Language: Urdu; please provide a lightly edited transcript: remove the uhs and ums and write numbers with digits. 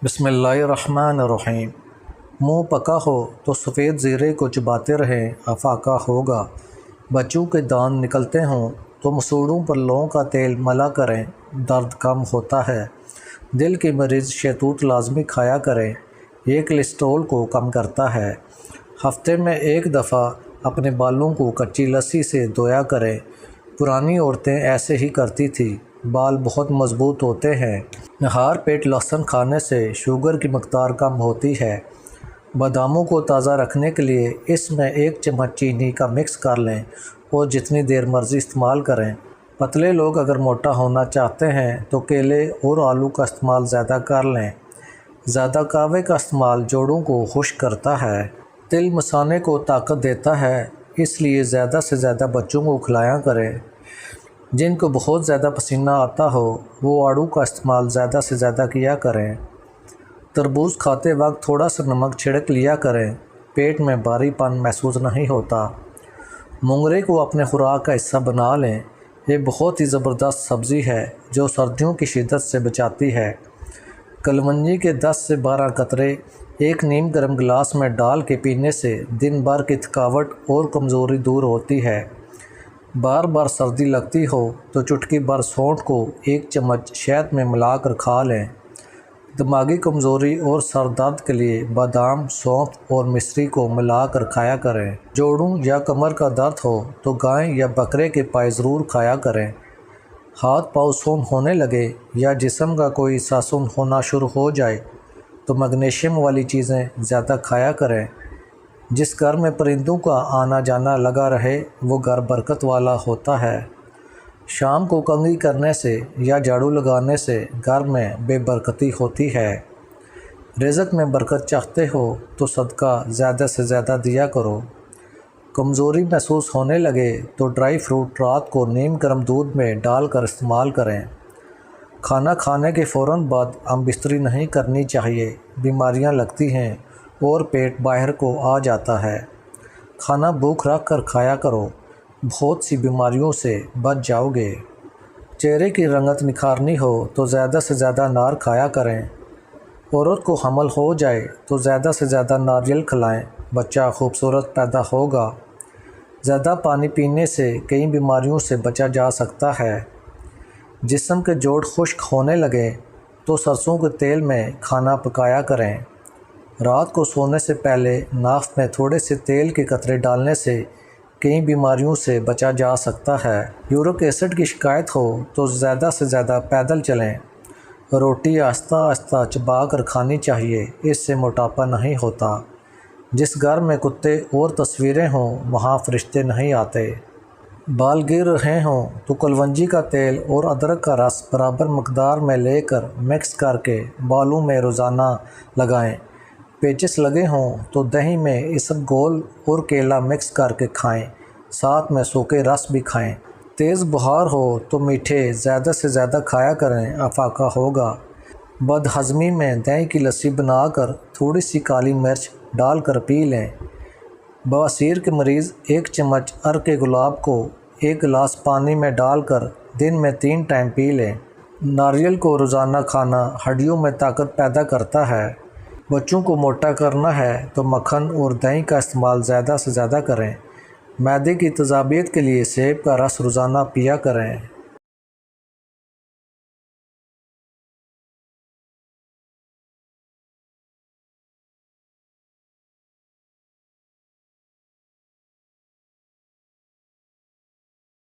بسم اللہ الرحمن الرحیم۔ منہ پکا ہو تو سفید زیرے کو چباتے رہیں افاقہ ہوگا۔ بچوں کے دانت نکلتے ہوں تو مسوڑوں پر لونگ کا تیل ملا کریں، درد کم ہوتا ہے۔ دل کے مریض شہتوت لازمی کھایا کریں، یہ کولیسٹرول کو کم کرتا ہے۔ ہفتے میں ایک دفعہ اپنے بالوں کو کچی لسی سے دھویا کریں، پرانی عورتیں ایسے ہی کرتی تھیں، بال بہت مضبوط ہوتے ہیں۔ نہار پیٹ لہسن کھانے سے شوگر کی مقدار کم ہوتی ہے۔ باداموں کو تازہ رکھنے کے لیے اس میں 1 چمچ چینی کا مکس کر لیں اور جتنی دیر مرضی استعمال کریں۔ پتلے لوگ اگر موٹا ہونا چاہتے ہیں تو کیلے اور آلو کا استعمال زیادہ کر لیں۔ زیادہ قہوے کا استعمال جوڑوں کو خشک کرتا ہے۔ تل مثانے کو طاقت دیتا ہے، اس لیے زیادہ سے زیادہ بچوں کو کھلایا کریں۔ جن کو بہت زیادہ پسینہ آتا ہو وہ آڑو کا استعمال زیادہ سے زیادہ کیا کریں۔ تربوز کھاتے وقت تھوڑا سا نمک چھڑک لیا کریں، پیٹ میں بھاری پن محسوس نہیں ہوتا۔ مونگرے کو اپنے خوراک کا حصہ بنا لیں، یہ بہت ہی زبردست سبزی ہے جو سردیوں کی شدت سے بچاتی ہے۔ کلونجی کے 10 سے 12 قطرے ایک نیم گرم گلاس میں ڈال کے پینے سے دن بھر کی تھکاوٹ اور کمزوری دور ہوتی ہے۔ بار بار سردی لگتی ہو تو چٹکی بھر سونٹھ کو 1 چمچ شہد میں ملا کر کھا لیں۔ دماغی کمزوری اور سر درد کے لیے بادام، سونف اور مصری کو ملا کر کھایا کریں۔ جوڑوں یا کمر کا درد ہو تو گائے یا بکرے کے پائے ضرور کھایا کریں۔ ہاتھ پاؤں سون ہونے لگے یا جسم کا کوئی حصہ سون ہونا شروع ہو جائے تو میگنیشیم والی چیزیں زیادہ کھایا کریں۔ جس گھر میں پرندوں کا آنا جانا لگا رہے وہ گھر برکت والا ہوتا ہے۔ شام کو کنگھی کرنے سے یا جھاڑو لگانے سے گھر میں بے برکتی ہوتی ہے۔ رزق میں برکت چاہتے ہو تو صدقہ زیادہ سے زیادہ دیا کرو۔ کمزوری محسوس ہونے لگے تو ڈرائی فروٹ رات کو نیم گرم دودھ میں ڈال کر استعمال کریں۔ کھانا کھانے کے فوراً بعد ہم بستری نہیں کرنی چاہیے، بیماریاں لگتی ہیں اور پیٹ باہر کو آ جاتا ہے۔ کھانا بھوک رکھ کر کھایا کرو، بہت سی بیماریوں سے بچ جاؤ گے۔ چہرے کی رنگت نکھارنی ہو تو زیادہ سے زیادہ انار کھایا کریں۔ عورت کو حمل ہو جائے تو زیادہ سے زیادہ ناریل کھلائیں، بچہ خوبصورت پیدا ہوگا۔ زیادہ پانی پینے سے کئی بیماریوں سے بچا جا سکتا ہے۔ جسم کے جوڑ خشک ہونے لگے تو سرسوں کے تیل میں کھانا پکایا کریں۔ رات کو سونے سے پہلے ناف میں تھوڑے سے تیل کے قطرے ڈالنے سے کئی بیماریوں سے بچا جا سکتا ہے۔ یورک ایسڈ کی شکایت ہو تو زیادہ سے زیادہ پیدل چلیں۔ روٹی آہستہ آہستہ چبا کر کھانی چاہیے، اس سے موٹاپا نہیں ہوتا۔ جس گھر میں کتے اور تصویریں ہوں وہاں فرشتے نہیں آتے۔ بال گر رہے ہوں تو کلونجی کا تیل اور ادرک کا رس برابر مقدار میں لے کر مکس کر کے بالوں میں روزانہ لگائیں۔ پیچس لگے ہوں تو دہی میں اسب گول اور کیلا مکس کر کے کھائیں، ساتھ میں سوکھے رس بھی کھائیں۔ تیز بخار ہو تو میٹھے زیادہ سے زیادہ کھایا کریں، افاقہ ہوگا۔ بد ہضمی میں دہی کی لسی بنا کر تھوڑی سی کالی مرچ ڈال کر پی لیں۔ بواسیر کے مریض 1 چمچ عرق گلاب کو 1 گلاس پانی میں ڈال کر دن میں 3 ٹائم پی لیں۔ ناریل کو روزانہ کھانا ہڈیوں میں طاقت پیدا کرتا ہے۔ بچوں کو موٹا کرنا ہے تو مکھن اور دہی کا استعمال زیادہ سے زیادہ کریں۔ معدے کی تیزابیت کے لیے سیب کا رس روزانہ پیا کریں۔